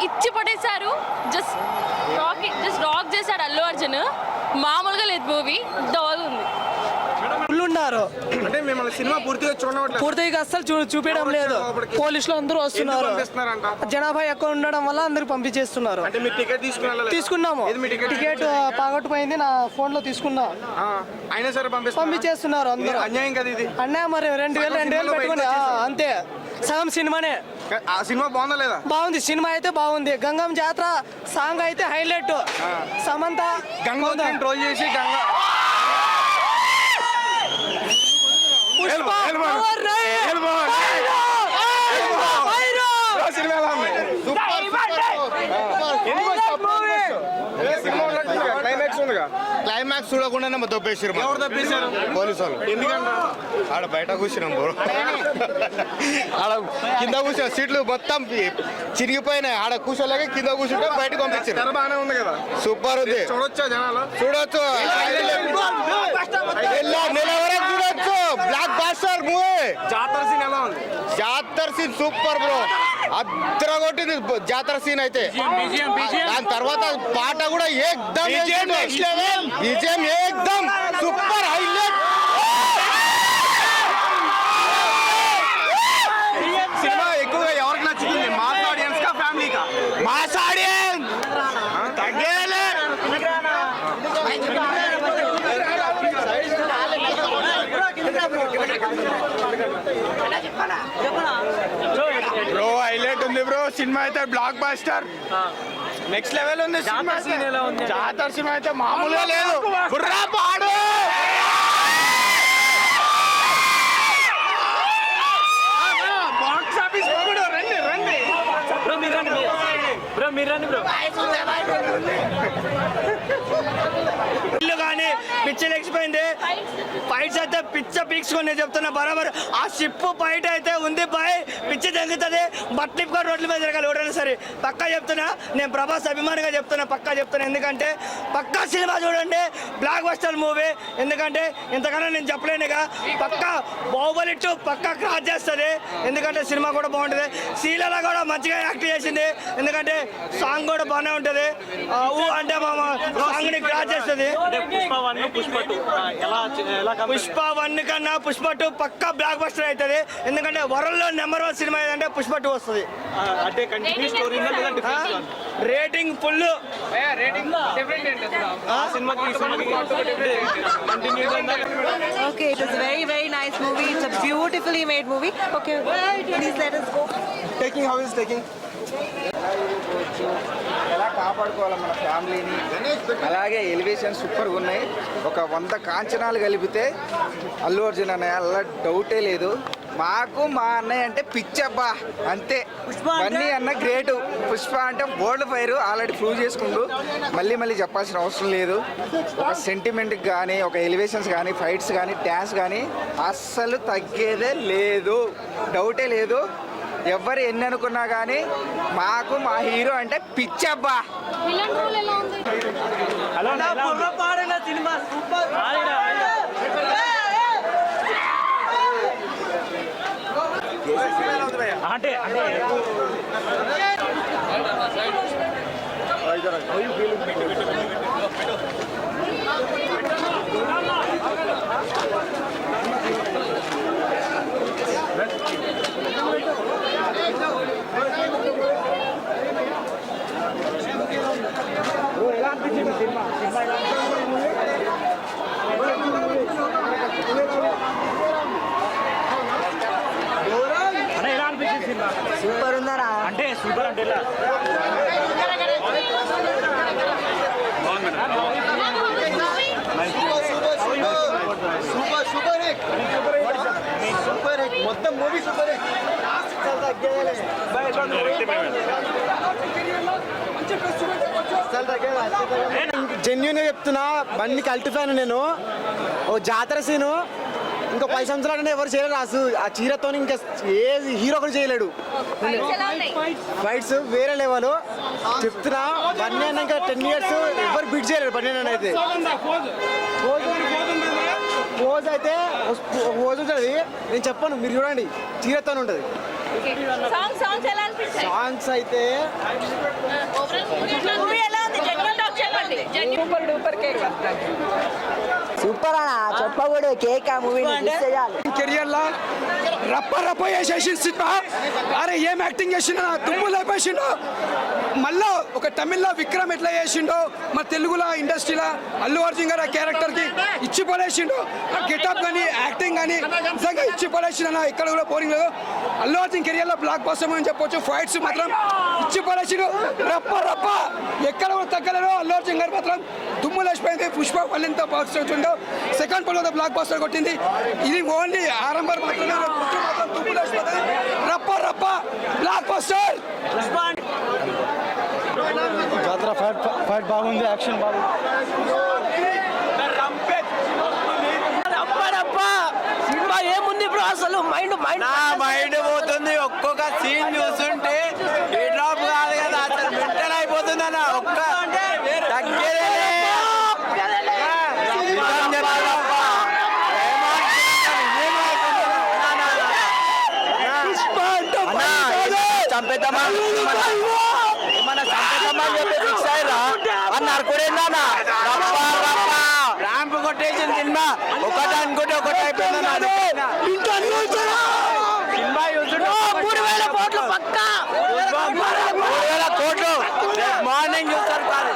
ఇచ్చి పడేశారు. Just rock చేశాడు అల్లు అర్జున్. మామూలుగా లేదు మూవీ, బాగుంది. ఉన్నారు అంటే మిమ్మల్ని సినిమా పూర్తిగా అస్సలు చూపించడం లేదు. పోలీసులు అందరూ వస్తున్నారు, జనాభా ఎక్కువ ఉండడం వల్ల అందరికి పంపించేస్తున్నారు. తీసుకున్నాము, టికెట్ పాగొట్టుపోయింది, నా ఫోన్ లో తీసుకున్నా, అయినా సరే పంపించేస్తున్నారు అందరూ. అన్యాయం కదా ఇది. అన్యాయం మరి. 2000 పెట్టుకుని అంతే, సగం సినిమానే. ఆ సినిమా బాగుందా లేదా? బాగుంది, సినిమా అయితే బాగుంది. గంగం జాతర సాంగ్ అయితే హైలైట్. సమంత గంగోత్రి ట్రోల్ చేసి క్లైమాక్స్ చూడకుండానే దొబ్బేసారు. పోలీసు వాళ్ళు. ఎందుకంటే ఆడ బయట కూర్చున్నాం బ్రో, ఆడ కింద కూర్చున్నాం, సీట్లు మొత్తం చిరిగిపోయినాయి. ఆడ కూర్చోలేక కింద కూర్చుంటే బయటకు పంపించారు. బాగానే ఉంది కదా, సూపర్ ఉంది. చూడొచ్చా జనాలు? చూడొచ్చు, నెల వరకు చూడొచ్చు. Blockbuster movie. జాతర సీన్ ఎలా ఉంది? జాతర సీన్ సూపర్ బ్రో, అద్దర కొట్టింది జాతర సీన్ అయితే. దాని తర్వాత పాట కూడా ఏకదమ్ విజయం, ఏకదమ్ సూపర్ హైలైట్. సినిమా ఎక్కువగా ఎవరికి నచ్చుతుంది? మాస్ ఆడియన్స్ కా, ఫ్యామిలీ కా? మాస్ ఆడియన్స్ తగ్గేలే. బ్రో హైలైట్ ఉంది బ్రో, సినిమా అయితే బ్లాక్ బాస్టర్ నెక్స్ట్ లెవెల్ ఉంది. జాతర సినిమా అయితే మామూలుగా లేదు. బుర్రా పాడు బాక్స్ ఆఫీస్ రండి బ్రో, మీరు రండి బ్రో. ఇల్లు కానీ పిచ్చి లెక్కిపోయింది. ఫైట్స్ అయితే పిచ్చ పీక్సుకొని చెప్తున్నా బరాబర్. ఆ షిప్ ఫైట్ అయితే ఉంది బాయ్, పిచ్చి తగ్గుతుంది. బట్లిప్గా రోడ్ల మీద తిరగాలి ఎవరైనా సరే. పక్కా చెప్తున్నా, నేను ప్రభాస్ అభిమానిగా చెప్తున్నా, పక్కా చెప్తున్నా. ఎందుకంటే పక్కా సినిమా చూడండి, బ్లాక్ బస్టర్ మూవీ. ఎందుకంటే ఇంతకన్నా నేను చెప్పలేనుగా. పక్కా బాహుబలి 2 పక్కా క్రాస్ చేస్తుంది. ఎందుకంటే సినిమా కూడా బాగుంటుంది. శీలలో కూడా మంచిగా యాక్ట్ చేసింది. ఎందుకంటే సాంగ్ కూడా బాగానే ఉంటుంది. అంటే మా సాంగ్ ని క్రాస్ చేస్తుంది. పుష్ప 1 కన్నా పుష్ప 2 పక్కా బ్లాక్ బస్టర్ అవుతుంది. ఎందుకంటే వరల్డ్ లో నెంబర్ 1 సినిమా ఏదంటే పుష్ప 2 వస్తుంది. Rating full. Okay, it was a very nice movie. It's a beautifully made movie. Okay, please let us go. How is taking? ఎలా కాపాడుకోవాలి మన ఫ్యామిలీని. అలాగే ఎలివేషన్ సూపర్గా ఉన్నాయి. ఒక 100 కాంచనాలు కలిపితే అల్లు అర్జున్ అన్నయ్య అలా డౌటే లేదు. మాకు మా అన్నయ్య అంటే పిచ్చబ్బా అంతే. బన్నీ అన్న గ్రేటు, పుష్ప అంటే వరల్డ్ ఫైర్ ఆల్రెడీ ప్రూవ్ చేసుకుంటూ మళ్ళీ చెప్పాల్సిన అవసరం లేదు. ఒక సెంటిమెంట్కి కానీ, ఒక ఎలివేషన్స్ కానీ, ఫైట్స్ కానీ, డ్యాన్స్ కానీ అస్సలు తగ్గేదే లేదు, డౌటే లేదు. ఎవరు ఎన్ని అనుకున్నా కానీ మాకు మా హీరో అంటే పిచ్చబ్బా. అంటే సూపర్ ఉందరా? అంటే సూపర్ అంటే మొత్తం మూవీ సూపర్. జెన్యూన్ చెప్తున్నా, బండి కల్ట్ ఫ్యాన్ నేను. ఓ జాతర సీను ఇంకా 10 సంవత్సరాలు ఎవరు చేయలేరు. ఆ చీరతో ఇంకా ఏ హీరో కూడా చేయలేడు. ఫైట్స్ వేరే లెవెల్ చెప్తున్నా. బన్నీ అన్న ఇంకా 10 years ఎవరు బీట్ చేయలేరు. బన్నీ అన్న అయితే పోజ్ అయితే పోజ్ ఉంటుంది, నేను చెప్పను, మీరు చూడండి, చీరతో ఉంటుంది. సాంగ్స్ ఎలా అనిపించాయి? సాంగ్స్ అయితే మూవీ ఎలా ఉంది? జెన్యున్ టాక్ చెప్పండి. Super duper cake. సూపర్ అన్న చెప్పకూడదు కేక్ ఆ మూవీ కెరియర్ లా రప్ప రప్ప చేసేసి సినిమా. అరే ఏం యాక్టింగ్ చేసిండో, తుమ్ము లేపేసిండో. మళ్ళా ఒక తమిళ్లో విక్రమ్ ఎట్లా చేసిండో, మా తెలుగులో ఇండస్ట్రీలో అల్లు అర్జున్ గారు ఆ క్యారెక్టర్కి ఇచ్చి పడేసిండో. ఆ గెటప్ కానీ యాక్టింగ్ కానీ నిజంగా ఇచ్చి పడేసిండు. ఇక్కడ కూడా బోరింగ్ లేదు. అల్లు అర్జున్ కెరియర్లో బ్లాక్ బస్టర్ అని చెప్పొచ్చు. ఫైట్స్ మాత్రం ఇచ్చి పడేసిండు. రప్ప రప్ప ఎక్కడ కూడా తగ్గలేదు. అల్లు అర్జున్ గారు మాత్రం దుమ్ము లేచిపోయింది. పుష్ప పల్లెంతో బాక్స్ వచ్చిండో, సెకండ్ పల్లెతో బ్లాక్ బస్టర్ కొట్టింది. ఇది ఓన్లీ ఆరంభం మాత్రమే. మాత్రం దుమ్ము లేచిపోతుంది. రప్ప రప్ప బ్లాక్ బస్టర్. జాతర ఫైట్ బాగుంది, యాక్షన్ బాగుంది. సినిమా ఏముంది బ్రో అసలు మైండ్ పోతుంది. ఒక్కొక్క సీన్ చూస్తుంటే డ్రాప్ కాదు కదా, అసలు మెంటల్ అయిపోతుంది అన్న. ఒక్క తగ్గేదే చంపేద్దామా మన చంపేద్దామా చెప్పి ఫిక్స్ అయ్యారా అన్నారు కూడా. ర్యాంప్ కొట్టేసిన సినిమా ఒకటి అనుకుంటే ఒకటి అయిపోయింది. సినిమా చూస్తుంటే 3,000 కోట్లు పక్క, 3,000 కోట్లు మార్నింగ్ చూస్తారు.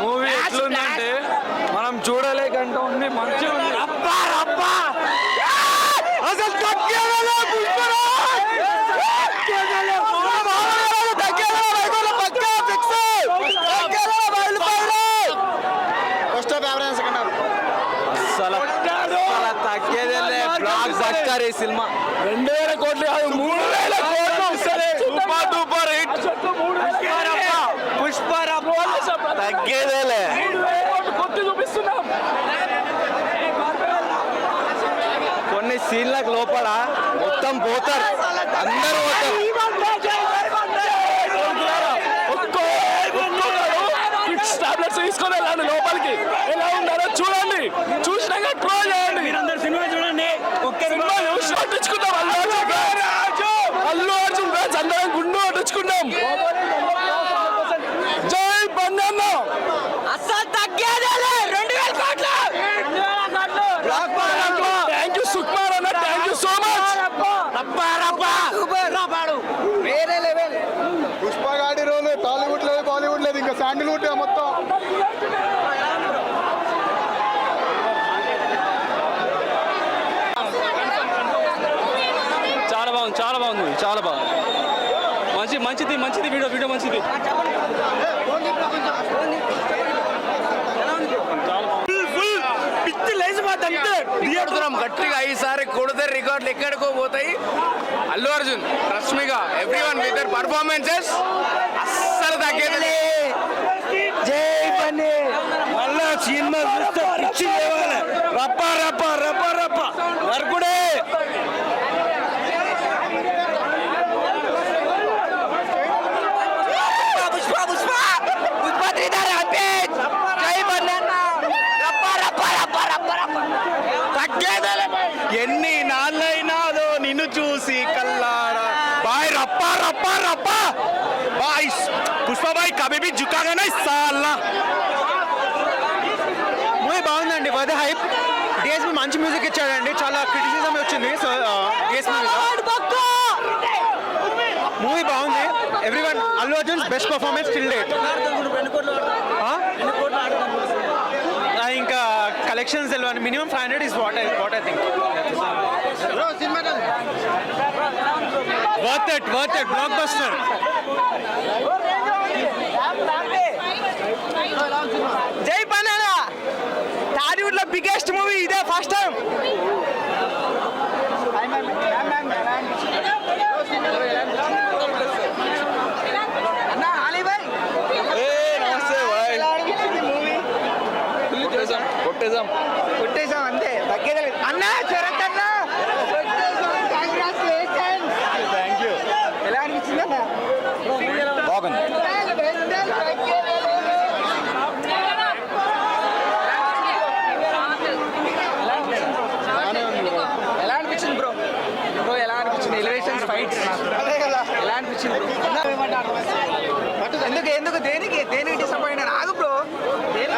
మూవీ ఎట్లుందంటే మనం చూడలేకంటే ఉంది, మంచిగా ఉంది. అసలు తగ్గేదే బ్లాక్ బస్టర్ ఈ సినిమా. 2,000 కోట్లు కాదు, 3,000 కోట్లు. Super duper hit. పుష్ప తగ్గేదేలే. కొన్ని సీన్లకు లోపల మొత్తం పోతారు, అందరూ పోతారు. టాబ్లెట్స్ తీసుకొని వెళ్ళండి లోపలికి. ఎలా ఉన్నారో చూడండి, చూసినాక ట్రోల్ చేయండి. సినిమా చూడండి, సినిమా చూసి పట్టించుకుంటాం. అల్లు అర్జున్ ఫ్యాన్స్ అందరం గుండు పట్టించుకున్నాం. జై బందన్న. అసలు తగ్గేదే 2,000 కోట్లు. థ్యాంక్ యూ సుకుమార్ అన్న, థ్యాంక్ యూ సో మచ్. వేరే లెవెల్. పుష్ప గాడి రోల్ టాలీవుడ్ లేదు, బాలీవుడ్ లేదు, ఇంకా శాండిల్వుడ్ మొత్తం. చాలా బాగుంది, చాలా బాగుంది, చాలా బాగుంది. మంచిది వీడియో మంచిది. పిచ్చి లేచి మాత్రం గట్టిగా ఈసారి కొడితే రికార్డులు ఎక్కడికో పోతాయి. Allu Arjun, Rashmika, everyone with their performances అస్సలు తగ్గేది. జై బన్నీ. మళ్ళా సినిమా చూస్తే పిచ్చి లేవాలి. రప్ప రప్ప రప్ప రప్ప నరకుడే. ఎన్ని నాళ్ళైనాదో నిన్ను చూసి కల్లారా. బాయ్ రప్ప రప్ప రప్ప bye. Pushpa bye కబీ జుకాగానే Salla. Movie బాగుందండి. ఫర్ ద హైప్ డిఎస్పీ మంచి మ్యూజిక్ ఇచ్చాడండి. చాలా క్రిటిసిజం వచ్చింది. సో మూవీ బాగుంది. Everyone Allu Arjun best performance till date. ఇంకా కలెక్షన్స్ తెలియదు. Minimum 500 is what I think. Worth it block buster. జై బనానా. టాలీవుడ్ లో బిగ్గెస్ట్ మూవీ ఇదే, ఫస్ట్ టైం. కొట్టేసాం అంతే, తగ్గేదే లేదు. అన్న శరత్ అన్న థ్యాంక్ యూ. ఎలా అనిపించింది అన్న? బాగుంది. ఫైట్స్ ఎలా అనిపించింది ఎందుకు దేనికి డిసప్పాయింట్ అని ఆగు బ్రో ఎలా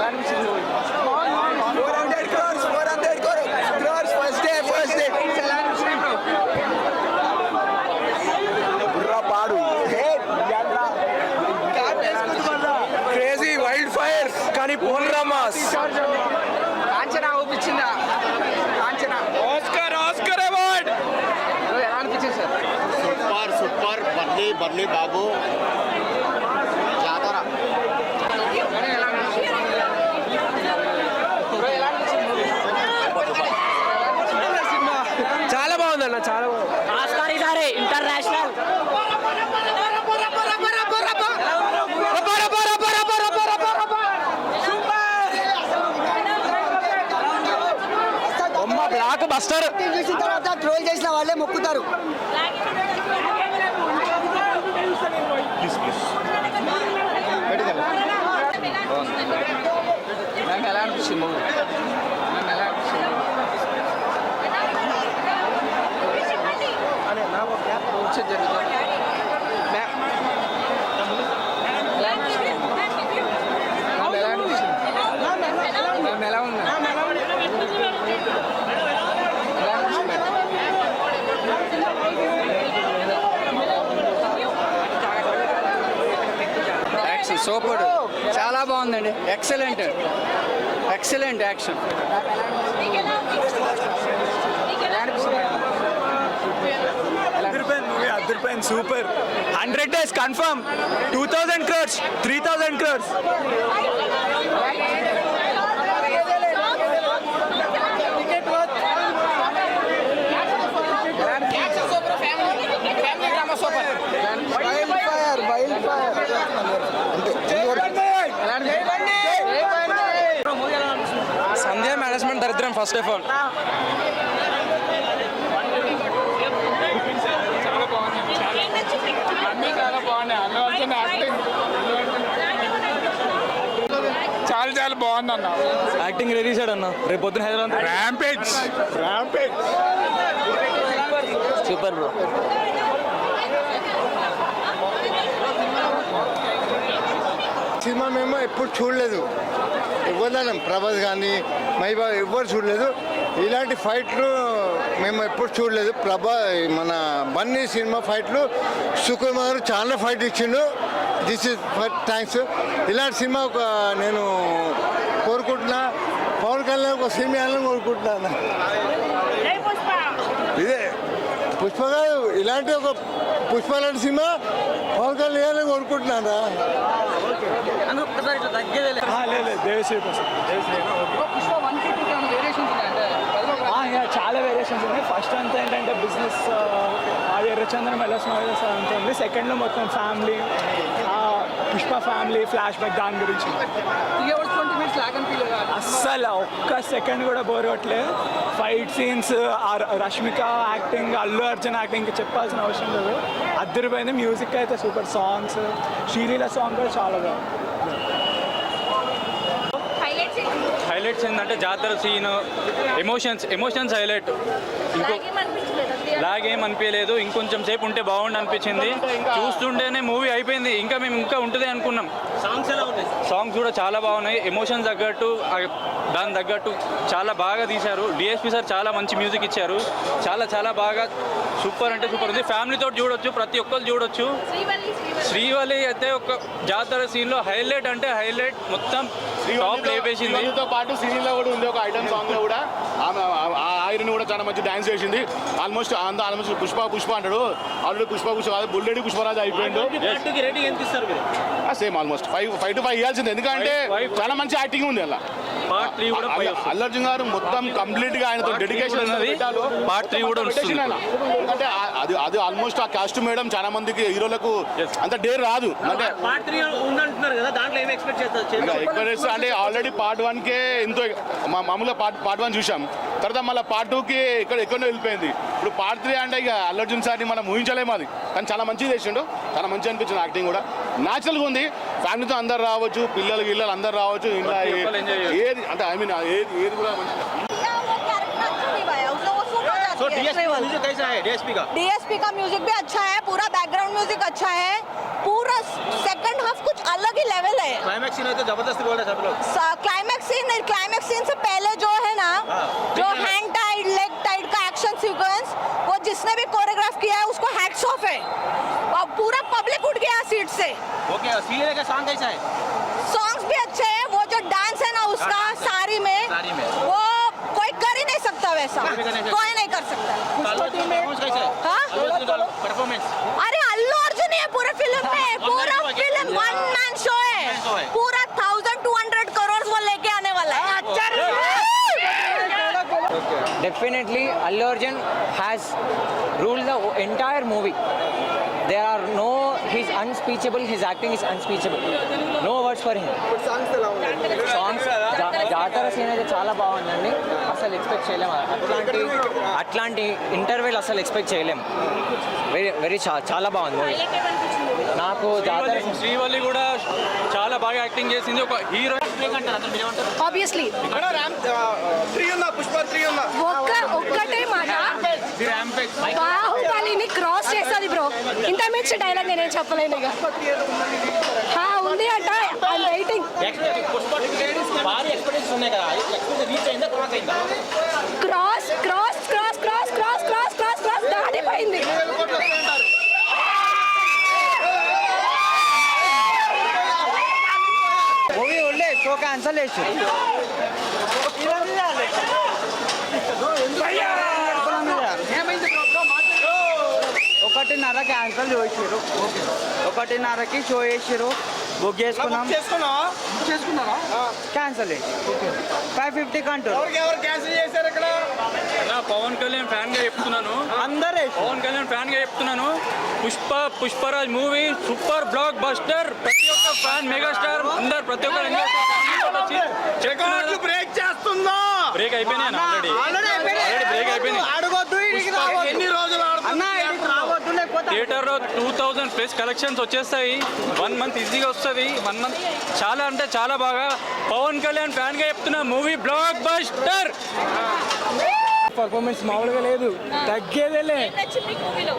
అనిపించింది క్రేజీ వైల్డ్ ఫైర్ కానీ పూర్ణమాస్ కాంచనా ఊపించిందా కాంచనా ఆస్కర్ అవార్డ్ ఎలా అనిపించింది సార్ సూపర్ బర్లీ బాబు జాతర చాలా బాగుందన్న చాలా బాగుంది ఆస్కార్ ఈసారి ఇంటర్నేషనల్ బ్లాక్ బస్టర్ చూసిన తర్వాత ట్రోల్ చేసిన వాళ్ళే మొక్కుతారు. నాకు ఎలా అనిపించింది మూవీ నాకు ఎలా అనిపించింది వచ్చేది జరుగుతుంది ఎలా అనిపించింది మేము ఎలా ఉన్నా యాక్షన్ సూపర్ చాలా బాగుందండి ఎక్సలెంట్ యాక్షన్ అదిరిపోయింది super 100 days confirm 2000 crores 3000 crores సంధ్య మేనేజ్మెంట్ దరిద్రం ఫస్ట్ ఆఫ్ ఆల్ చాలా బాగుంది అన్న యాక్టింగ్ రెడీ సార్ అన్న రేపు పొద్దున Hyderabad rampage super bro cinema మేము ఎప్పుడు చూడలేదు ఎవరిదైనా ప్రభాస్ కానీ మైబా ఎవ్వరు చూడలేదు ఇలాంటి ఫైట్లు మేము ఎప్పుడు చూడలేదు మన బన్నీ సినిమా ఫైట్లు సుకుమార్ చాలా ఫైట్ ఇచ్చిండు దిస్ ఇస్ ఫర్ థ్యాంక్స్ ఇలాంటి సినిమా ఒక నేను కోరుకుంటున్నా పవన్ కళ్యాణ్ ఒక సినిమా వేయాలని కోరుకుంటున్నాను ఇదే పుష్ప గారు ఇలాంటి ఒక పుష్ప లాంటి సినిమా పవన్ కళ్యాణ్ వేయాలని కోరుకుంటున్నారా చాలా వేరియేషన్స్ ఉన్నాయి ఫస్ట్ అంతా ఏంటంటే బిజినెస్ అది ఎర్రచంద్రం వెళ్ళొచ్చిన అంత ఉంది సెకండ్లో మొత్తం family Pushpa family flash back దాని గురించి అస్సలు ఒక్క సెకండ్ కూడా బోర్ కొట్టలేదు fight scenes Rashmika acting Allu Arjun acting చెప్పాల్సిన అవసరం లేదు అద్దరిపోయింది మ్యూజిక్ అయితే సూపర్ సాంగ్స్ శ్రీలీల సాంగ్ కూడా చాలా బాగుంది హైలైట్స్ ఏంటంటే జాతర సీన్ ఎమోషన్స్ హైలైట్ ఇంకో లాగ్ ఏం అనిపించలేదు ఇంకొంచెం సేపు ఉంటే బాగుండి అనిపించింది చూస్తుంటేనే మూవీ అయిపోయింది మేము ఇంకా ఉంటుంది అనుకున్నాం సాంగ్స్ కూడా చాలా బాగున్నాయి ఎమోషన్స్ తగ్గట్టు దాని తగ్గట్టు చాలా బాగా తీశారు డిఎస్పి సార్ చాలా మంచి మ్యూజిక్ ఇచ్చారు చాలా బాగా సూపర్ అంటే సూపర్ ఉంది ఫ్యామిలీతో చూడొచ్చు ప్రతి ఒక్కరు చూడొచ్చు శ్రీవల్లి అయితే ఒక జాతర సీన్లో హైలైట్ అంటే హైలైట్ మొత్తం టాప్ లేపేసింది పాటు సిరీలో కూడా ఉంది ఒక ఐటమ్ సాంగ్ లో కూడా ఆ ఐరన్ కూడా చాలా మంచి డాన్స్ చేసింది ఆల్మోస్ట్ పుష్ప అంటాడు ఆల్రెడీ పుష్ప బుల్లెడి పుష్పరాజు అయిపోయిండు సేమ్ ఆల్మోస్ట్ 5 to 5 ఇవ్వాల్సింది ఎందుకంటే చాలా మంచి యాక్టింగ్ ఉంది అలా పార్ట్ 3 కూడా అల్లు అర్జున్ గారు మొత్తం కంప్లీట్ గా ఆయనతో డెడికేషన్ ఉన్నది పార్ట్ 3 కూడా వస్తుంది అంటే అది ఆల్మోస్ట్ ఆ కాస్ట్యూమ్ వేయడం చాలా మందికి హీరోలకు అంత డేర్ రాదు అంటే పార్ట్ 3 ఉందంటున్నారు కదా దాంట్లో ఏమి ఎక్స్పెక్ట్ చేస్తారు అంటే ఆల్రెడీ పార్ట్ 1 కే ఎంతో మామూలుగా పార్ట్ 1 చూసాం తర్వాత మళ్ళీ పార్ట్ 2కి ఎక్కడో వెళ్ళిపోయింది ఇప్పుడు పార్ట్ 3 అంటే ఇక అల్లు అర్జున్ సార్ని మనం ఊహించలేము అది కానీ చాలా మంచిగా చేసిండు చాలా మంచిగా అనిపించింది యాక్టింగ్ కూడా న్యాచురల్గా ఉంది ఫ్యామిలీతో అందరు రావచ్చు పిల్లలు అందరు రావచ్చు ఇంకా ఏది అంటే ఐ మీన్ ఏది కూడా మంచిగా डीएसपी का म्यूजिक भी अच्छा है, पूरा बैकग्राउंड म्यूजिक अच्छा है, पूरा सेकंड हाफ कुछ अलग ही लेवल है। क्लाइमैक्स सीन है तो जबरदस्ती बोल रहे सब लोग। क्लाइमैक्स सीन से पहले जो है ना, जो हैंड टाइड लेग टाइड का एक्शन सीक्वेंस, वो जिसने भी कोरियोग्राफ किया है उसको हैट्स ऑफ है। और पूरा पब्लिक उठ गया सीट से। ओके, सीले का सॉन्ग कैसा है? सॉन्ग्स भी अच्छे हैं, वो जो डांस है ना उसका सारी में वो कोई कर ही नहीं सकता वैसा, कोई नहीं कर सकता। हाँ? परफॉर्मेंस अरे अल्लू अर्जुन ही है पूरे फिल्म में, पूरा फिल्म वन मैन शो है, पूरा 1200 करोड़ वो लेके आने वाला है। Definitely, Allu Arjun has ruled the entire movie. There are no, he's unspeechable, his acting is unspeechable. No words for him. Songs జాతర సీన్ అయితే చాలా బాగుందండి. అసలు ఎక్స్పెక్ట్ చేయలేము అట్లాంటి ఇంటర్వెల్, అసలు ఎక్స్పెక్ట్ చేయలేము. వెరీ చాలా బాగుంది మూవీ. నాకు జాతర శ్రీవల్లి కూడా చాలా బాగా యాక్టింగ్ చేసింది. ఒక హీరో ఆబ్వియస్లీ పుష్ప 3 ఉందా? ఒక్కటే మాట, బాహుబలిని క్రాస్ చేస్తుంది బ్రో. ఇంత మించి డైలాగ్ నేనేం చెప్పలేను ఇక. ఉంది అంట, I'm waiting. Cross cross cross cross cross cross cross cross దాటిపోయింది. మూవీ ఉండే షో క్యాన్సల్ చేసి ఒకటిన్నర క్యాన్సల్ చేసారు. 1:30కి షో చేసారు. బుక్ చేసుకున్నాం, క్యాన్సల్ చేసి 550 కంటారు. పవన్ కళ్యాణ్ ఫ్యాన్ గా చెప్తున్నాను, అందరే పవన్ కళ్యాణ్ ఫ్యాన్ గా చెప్తున్నాను. Pushparaj movie super block buster. ప్రతి ఒక్క ఫ్యాన్ మెగాస్టార్ అందరు ప్రతి ఒక్కరు బ్రేక్ చేస్తుందా? బ్రేక్ అయిపోయినాయి ఆల్రెడీ బ్రేక్ అయిపోయింది. ఎన్ని రోజులు థియేటర్లో 2000+ కలెక్షన్స్ వచ్చేస్తాయి. 1 మంత్ ఈజీగా వస్తుంది. 1 మంత్ చాలా అంటే చాలా బాగా. పవన్ కళ్యాణ్ ఫ్యాన్ గా చెప్తున్నా, మూవీ బ్లాక్ బస్టర్. పర్ఫార్మెన్స్ మామూలుగా లేదు, తగ్గేదేలే.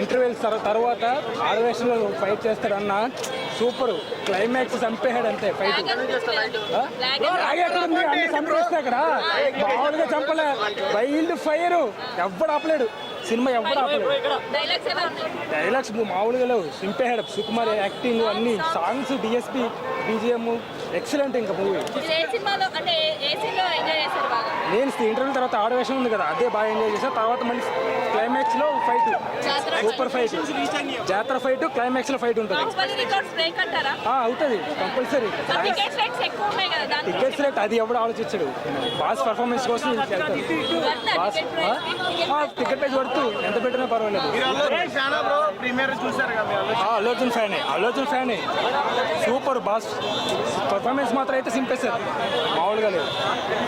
ఇంటర్వెల్స్ తర్వాత ఆడవేషంలో ఫైట్ చేస్తాడన్న సూపర్. క్లైమాక్స్ చంపేశాడు అంతే. ఫైట్ అన్ని చంపేస్తే అక్కడ మామూలుగా చంపలే. వైల్డ్ ఫైర్ ఎవ్వడు ఆపలేడు సినిమా, ఎవ్వడు ఆపలేడు. డైలాగ్స్ మామూలుగా లేవు, చింపేశాడు. సుకుమార్ యాక్టింగ్ అన్ని, సాంగ్స్, డిఎస్పి బీజిఎం ఎక్సలెంట్. ఇంకా మూవీ నేను ఇంటర్వ్యూ తర్వాత ఆడవేషం ఉంది కదా, అదే బాగా ఎంజాయ్ చేశాను. తర్వాత మళ్ళీ క్లైమాక్స్ లో ఫైట్, సూపర్ ఫైట్. జాతర ఫైట్ క్లైమాక్స్ లో ఫైట్ ఉంటుంది. అవుతుంది కంపల్సరీ. టికెట్స్ రేట్ అది ఎవడు ఆలోచించాడు. బాస్ పర్ఫార్మెన్స్ కోసం బాస్ టికెట్ ప్రైస్ పడుతూ ఎంత పెట్టినా పర్వాలేదు. అల్లు అర్జున్ ఫ్యానే. సూపర్ బాస్ పర్ఫార్మెన్స్ మాత్రం అయితే సింపేస్తారు, మామూలుగా లేదు.